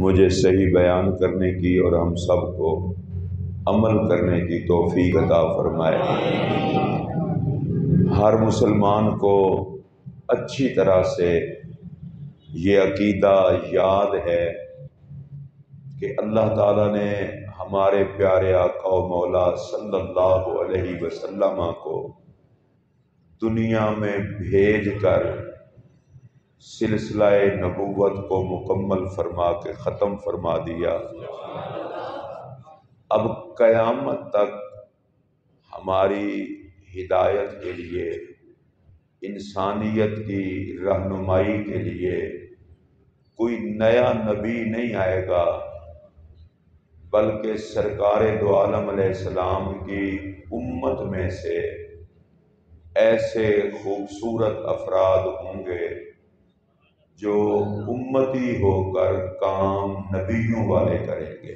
مجھے صحیح بیان کرنے کی اور ہم سب کو عمل کرنے کی توفیق عطا فرمائے۔ ہر مسلمان کو اچھی طرح سے یہ عقیدہ یاد ہے کہ اللہ تعالیٰ نے ہمارے پیارے آقا و مولا صلی اللہ علیہ وسلم کو دنیا میں بھیج کر سلسلہ نبوت کو مکمل فرما کے ختم فرما دیا۔ اب قیامت تک ہماری ہدایت کے لیے، انسانیت کی رہنمائی کے لیے کوئی نیا نبی نہیں آئے گا، بلکہ سرکار دو عالم علیہ السلام کی امت میں سے ایسے خوبصورت افراد ہوں گے جو امتی ہو کر کام نبیوں والے کریں گے،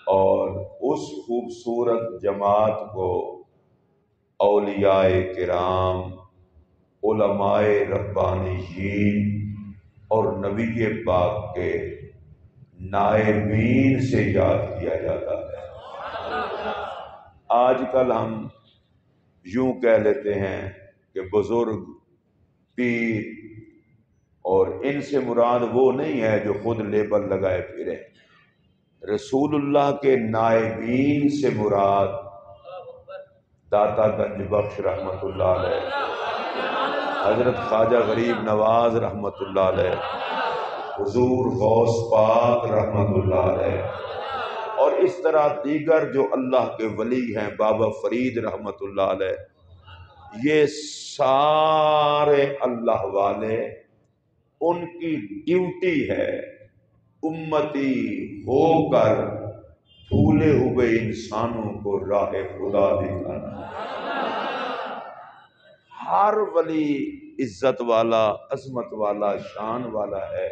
اور اس خوبصورت جماعت کو اولیاء کرام، علماء ربانیین اور نبی پاک کے نائبین سے یاد کیا جاتا ہے۔ آج کل ہم یوں کہہ لیتے ہیں کہ بزرگ، پیر، اور ان سے مراد وہ نہیں ہے جو خود لیبل لگائے پھریں۔ رسول اللہ کے نائبین سے مراد داتا گنج بخش رحمت اللہ علیہ، حضرت خواجہ غریب نواز رحمت اللہ علیہ، حضور غوث پاک رحمت اللہ علیہ، اور اس طرح دیگر جو اللہ کے ولی ہیں، بابا فرید رحمت اللہ علیہ، یہ سارے اللہ والے، ان کی ڈیوٹی ہے امتی ہو کر بھولے ہوئے انسانوں کو راہ خدا دکھانا۔ ہر ولی عزت والا، عظمت والا، شان والا ہے،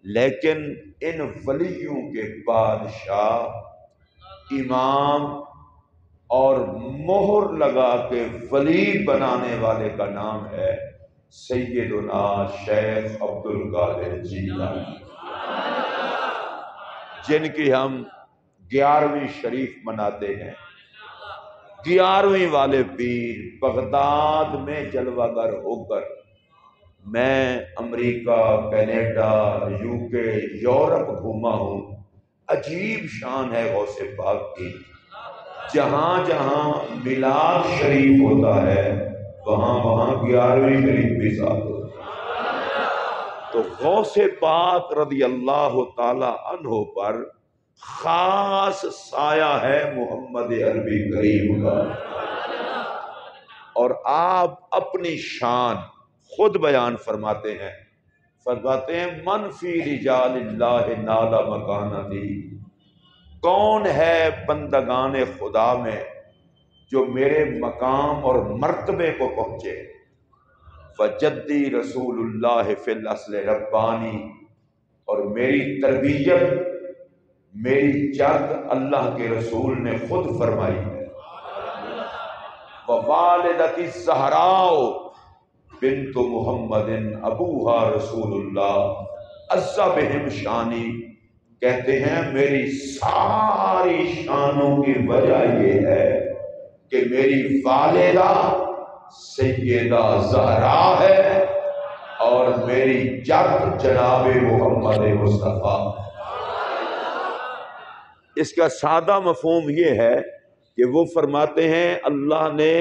لیکن ان ولیوں کے بادشاہ، امام اور مہر لگا کے ولی بنانے والے کا نام ہے سیدنا شیخ عبد القادر جیلانی، جن کی ہم 11ویں شریف مناتے ہیں۔ 11ویں والے پیر بغداد میں جلوہ گر ہو کر، میں امریکہ، کینیڈا، UK، یورپ گھوما ہوں، عجیب شان ہے غوث پاک کی۔ جہاں جہاں میلاد شریف ہوتا ہے وہاں 11ویں شریف بھی ساتھ ہوتا ہے۔ تو غوث پاک رضی اللہ تعالی عنہ پر خاص سایہ ہے محمد عربی کریم کا، اور آپ اپنی شان خود بیان فرماتے ہیں من فی رجال اللہ نال مکانتی، کون ہے بندگان خدا میں جو میرے مقام اور مرتبے کو پہنچے؟ فجدی رسول اللہ فی الاصل ربانی، اور میری تربیت، میری جد اللہ کے رسول نے خود فرمائی ہے۔ ووالدتی الزہراء بنت محمد ابوہا رسول اللہ عز بہم شانی، کہتے ہیں میری ساری شانوں کی وجہ یہ ہے کہ میری والدہ سیدہ زہرا ہے اور میری جد جناب محمد مصطفیٰ۔ اس کا سادہ مفہوم یہ ہے کہ وہ فرماتے ہیں اللہ نے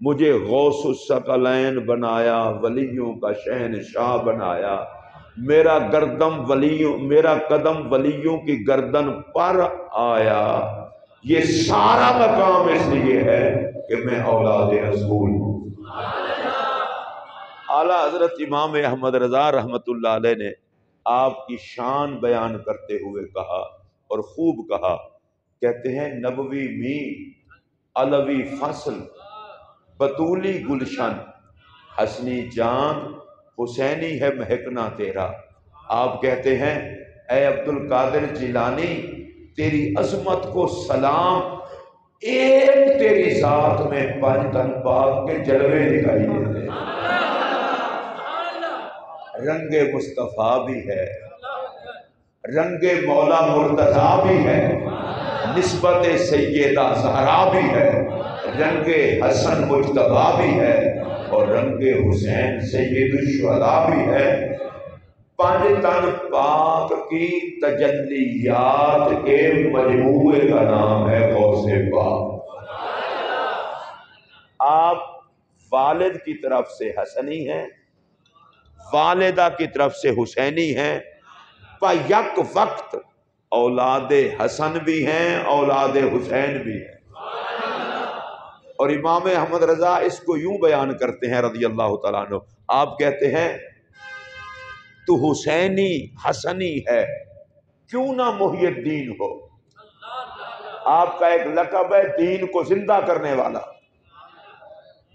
مجھے غوث الثقلین بنایا، ولیوں کا شہنشاہ بنایا، میرا قدم ولیوں کی گردن پر آیا۔ یہ سارا مقام اس لیے ہے کہ میں اولاد رسول ہوں۔ اعلیٰ حضرت امام احمد رضا رحمت اللہ علیہ نے آپ کی شان بیان کرتے ہوئے کہا، اور خوب کہا، کہتے ہیں نبوی می علوی فصل بطولی گلشن، حسنی جان حسینی ہے مہکنا تیرا۔ آپ کہتے ہیں اے عبد القادر جیلانی، تیری عظمت کو سلام، ایک تیری ذات میں پنج تن پاک کے جلوے دکھائی دیتے ہیں۔ رنگ مصطفیٰ بھی ہے، رنگ مولا مرتضیٰ بھی ہے، نسبت سیدہ زہرا بھی ہے، رنگ حسن مجتبیٰ بھی ہے، اور رنگ حسین سید الشہداء بھی ہے۔ پانچ تن پاک کی تجلیات کے مجموعے کا نام ہے غوث پاک۔ آپ والد کی طرف سے حسنی ہیں، والدہ کی طرف سے حسینی ہیں، پا یک وقت اولاد حسن بھی ہیں، اولاد حسین بھی ہیں۔ اور امام احمد رضا اس کو یوں بیان کرتے ہیں رضی اللہ تعالیٰ عنہ، آپ کہتے ہیں تو حسینی حسنی ہے کیوں نہ محی الدین ہو۔ آپ کا ایک لقب ہے دین کو زندہ کرنے والا،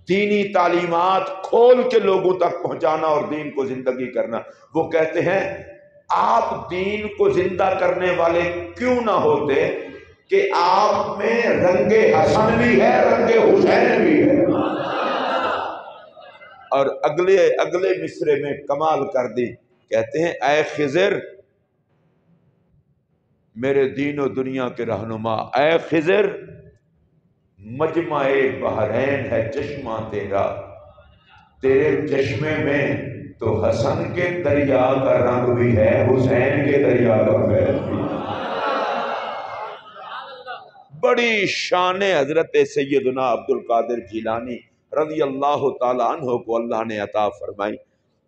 دینی تعلیمات کھول کے لوگوں تک پہنچانا اور دین کو زندگی کرنا۔ وہ کہتے ہیں آپ دین کو زندہ کرنے والے کیوں نہ ہوتے کہ آپ میں رنگ حسن بھی ہے، رنگ حسین بھی ہے۔ اور اگلے مصرے میں کمال کر دی، کہتے ہیں اے خضر میرے دین و دنیا کے رہنما، اے خضر مجمع بحرین ہے چشمہ تیرا، تیرے چشمے میں تو حسن کے دریا کا رنگ بھی ہے، حسین کے دریا کا فیض بھی ہے۔ بڑی شان حضرت سیدنا عبدالقادر جیلانی رضی اللہ تعالیٰ عنہ کو اللہ نے عطا فرمائی۔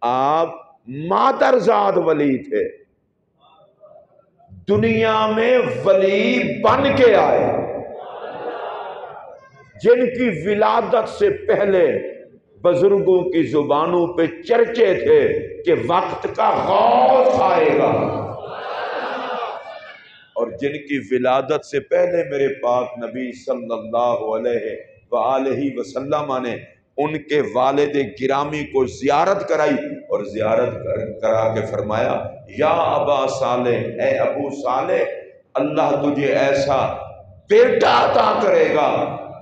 آپ مادرزاد ولی تھے، دنیا میں ولی بن کے آئے، جن کی ولادت سے پہلے بزرگوں کی زبانوں پہ چرچے تھے کہ وقت کا غوث آئے گا، اور جن کی ولادت سے پہلے میرے پاک نبی صلی اللہ علیہ وآلہ وسلم نے ان کے والد گرامی کو زیارت کرائی، اور زیارت کرا کے فرمایا یا ابا صالح، اے ابو صالح اللہ تجھے ایسا بیٹا عطا کرے گا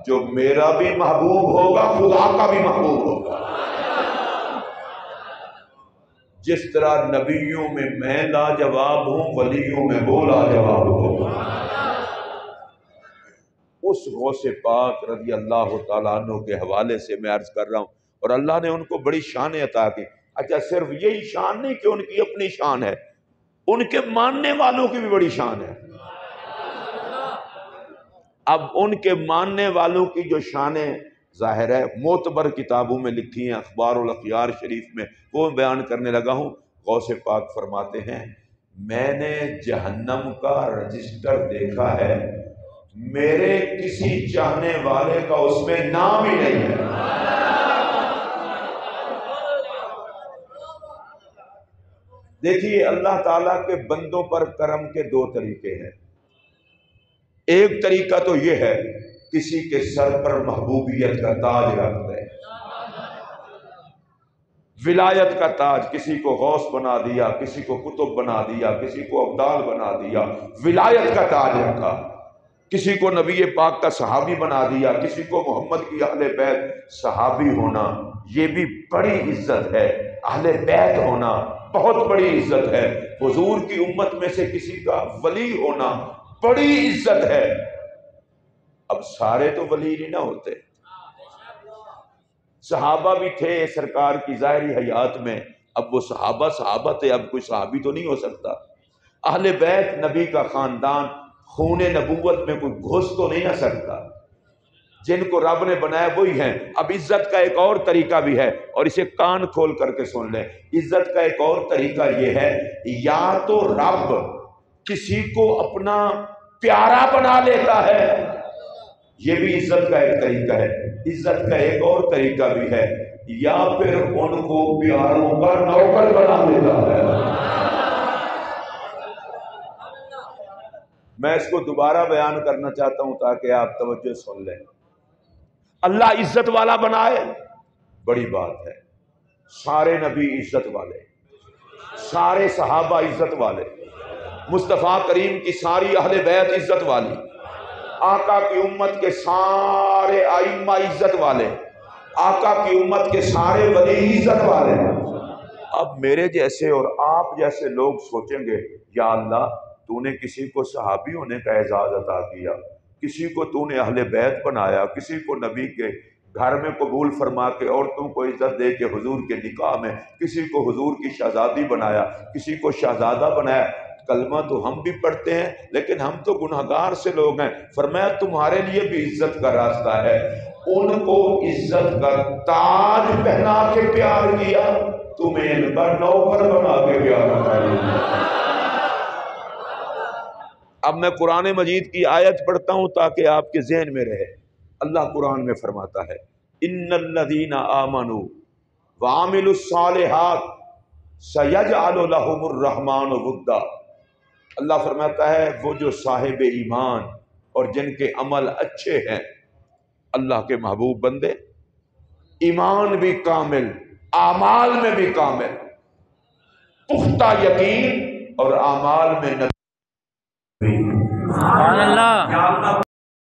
جو میرا بھی محبوب ہوگا، خدا کا بھی محبوب ہوگا۔ جس طرح نبیوں میں میں لاجواب ہوں، ولیوں میں وہ لاجواب ہوگا۔ اس غوث پاک رضی اللہ تعالیٰ عنہ کے حوالے سے میں عرض کر رہا ہوں، اور اللہ نے ان کو بڑی شان عطا کی۔ اچھا صرف یہی شان نہیں کہ ان کی اپنی شان ہے، ان کے ماننے والوں کی بھی بڑی شان ہے۔ اب ان کے ماننے والوں کی جو شانیں ظاہر ہے معتبر کتابوں میں لکھی ہیں، اخبار الاخیار شریف میں، وہ بیان کرنے لگا ہوں۔ غوث پاک فرماتے ہیں میں نے جہنم کا رجسٹر دیکھا ہے، میرے کسی چاہنے والے کا اس میں نام ہی نہیں ہے۔ دیکھیے اللہ تعالیٰ کے بندوں پر کرم کے دو طریقے ہیں۔ ایک طریقہ تو یہ ہے کسی کے سر پر محبوبیت کا تاج رکھ دے، ولایت کا تاج، کسی کو غوث بنا دیا، کسی کو قطب بنا دیا، کسی کو ابدال بنا دیا، ولایت کا تاج رکھا، کسی کو نبی پاک کا صحابی بنا دیا، کسی کو محمد کی اہل بیت صحابی ہونا، یہ بھی بڑی عزت ہے۔ اہل بیت ہونا بہت بڑی عزت ہے۔ حضور کی امت میں سے کسی کا ولی ہونا بڑی عزت ہے۔ اب سارے تو ولی نہیں نہ ہوتے، صحابہ بھی تھے سرکار کی ظاہری حیات میں، اب وہ صحابہ تھے، اب کوئی صحابی تو نہیں ہو سکتا۔ اہل بیت نبی کا خاندان، خون نبوت میں کوئی گھس تو نہیں آ سکتا، جن کو رب نے بنایا وہی ہیں۔ اب عزت کا ایک اور طریقہ بھی ہے، اور اسے کان کھول کر کے سن لیں۔ عزت کا ایک اور طریقہ یہ ہے، یا تو رب کسی کو اپنا پیارا بنا لیتا ہے، یہ بھی عزت کا ایک طریقہ ہے۔ عزت کا ایک اور طریقہ بھی ہے، یا پھر ان کو پیاروں کا نوکر بنا لیتا ہے۔ میں اس کو دوبارہ بیان کرنا چاہتا ہوں تاکہ آپ توجہ سن لیں۔ اللہ عزت والا بنائے بڑی بات ہے، سارے نبی عزت والے، سارے صحابہ عزت والے، مصطفیٰ کریم کی ساری اہل بیت عزت والی، آقا کی امت کے سارے ائمہ عزت والے، آقا کی امت کے سارے ولی عزت والے۔ اب میرے جیسے اور آپ جیسے لوگ سوچیں گے یا اللہ تو نے کسی کو صحابی ہونے کا اعزاز عطا کیا، کسی کو تو نے اہل بیت بنایا، کسی کو نبی کے گھر میں قبول فرما کے عورتوں کو عزت دے کے حضور کے نکاح میں، کسی کو حضور کی شہزادی بنایا، کسی کو شہزادہ بنایا۔ کلمہ تو ہم بھی پڑھتے ہیں لیکن ہم تو گناہگار سے لوگ ہیں۔ فرمایا تمہارے لیے بھی عزت کا راستہ ہے، ان کو عزت کا تاج پہنا کے پیار کیا، تمہیں ان کا نوکر بنا کے پیار کیا۔ اب میں قرآن مجید کی آیت پڑھتا ہوں تاکہ آپ کے ذہن میں رہے۔ اللہ قرآن میں فرماتا ہے ان الذین آمنوا وعملوا الصالحات سیجعل لهم الرحمن ودا۔ اللہ فرماتا ہے وہ جو صاحب ایمان اور جن کے عمل اچھے ہیں، اللہ کے محبوب بندے، ایمان بھی کامل، اعمال میں بھی کامل، پختہ یقین اور اعمال میں سبحان اللہ۔ یا اللہ